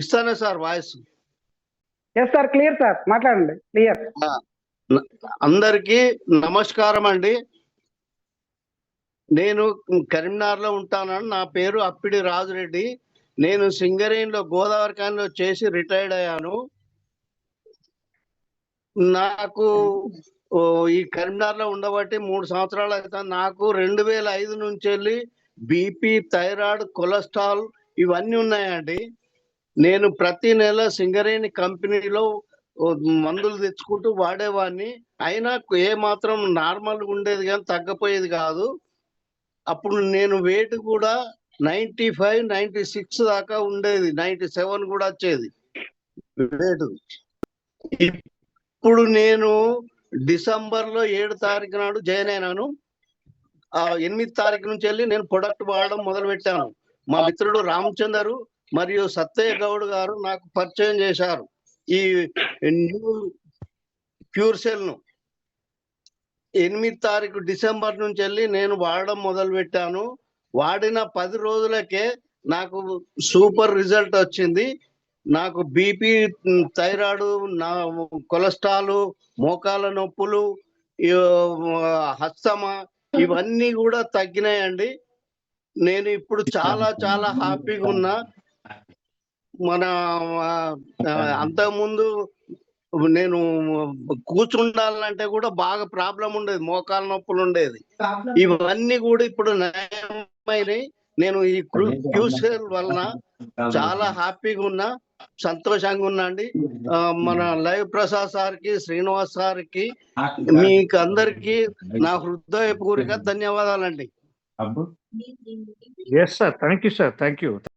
ఇస్తానే sir voice. Yes sir, clear sir, మాట్లాడండి, clear. అందరికీ నమస్కారం అండి. నేను కరీంనగర్లో ఉంటానని. నా పేరు అప్పిడి రాజురెడ్డి. నేను సింగరేణిలో గోదావరి ఖనిలో చేసి రిటైర్డ్ అయ్యాను. నాకు ఈ కరీంనగర్లో ఉండబట్టి 3 సంవత్సరాలు అయితే నాకు 2005 నుంచి వెళ్ళి బీపీ, థైరాయిడ్, కొలెస్ట్రాల్ ఇవన్నీ ఉన్నాయండి. నేను ప్రతి నెల సింగరేణి కంపెనీలో మందులు తెచ్చుకుంటూ వాడేవాడిని. అయినా ఏ మాత్రం నార్మల్గా ఉండేది కానీ తగ్గపోయేది కాదు. అప్పుడు నేను వెయిట్ కూడా 95, 96 దాకా ఉండేది. 97 కూడా వచ్చేది వెయిట్. ఇప్పుడు నేను డిసెంబర్లో 7 తారీఖు నాడు జాయిన్ అయినాను. 8 తారీఖు నుంచి వెళ్ళి నేను ప్రొడక్ట్ వాడడం మొదలు పెట్టాను. మా మిత్రుడు రామచందరు మరియు సత్తయ్య గౌడ్ గారు నాకు పరిచయం చేశారు ఈ న్యూ ప్యూర్ సెల్ ను. 8 తారీఖు డిసెంబర్ నుంచి వెళ్ళి నేను వాడడం మొదలు పెట్టాను. వాడిన 10 రోజులకే నాకు సూపర్ రిజల్ట్ వచ్చింది. నాకు బీపీ, థైరాయిడ్, కొలెస్ట్రాల్, మోకాల నొప్పులు, హస్తమా ఇవన్నీ కూడా తగ్గినాయండి. నేను ఇప్పుడు చాలా చాలా హ్యాపీగా ఉన్నా. మన అంతకుముందు నేను కూర్చుండాలంటే కూడా బాగా ప్రాబ్లం ఉండేది, మోకాల నొప్పులు ఉండేది. ఇవన్నీ కూడా ఇప్పుడు నయమైనాయి. నేను ఈ క్యూసెల్ వలన చాలా హ్యాపీగా ఉన్నా, సంతోషంగా ఉన్నా అండి. మన లైవ్ ప్రసాద్ సార్కి, శ్రీనివాస్ సార్కి, మీకు అందరికి నా హృదయపూర్వక ధన్యవాదాలండి. Yes sir, thank you sir, thank you.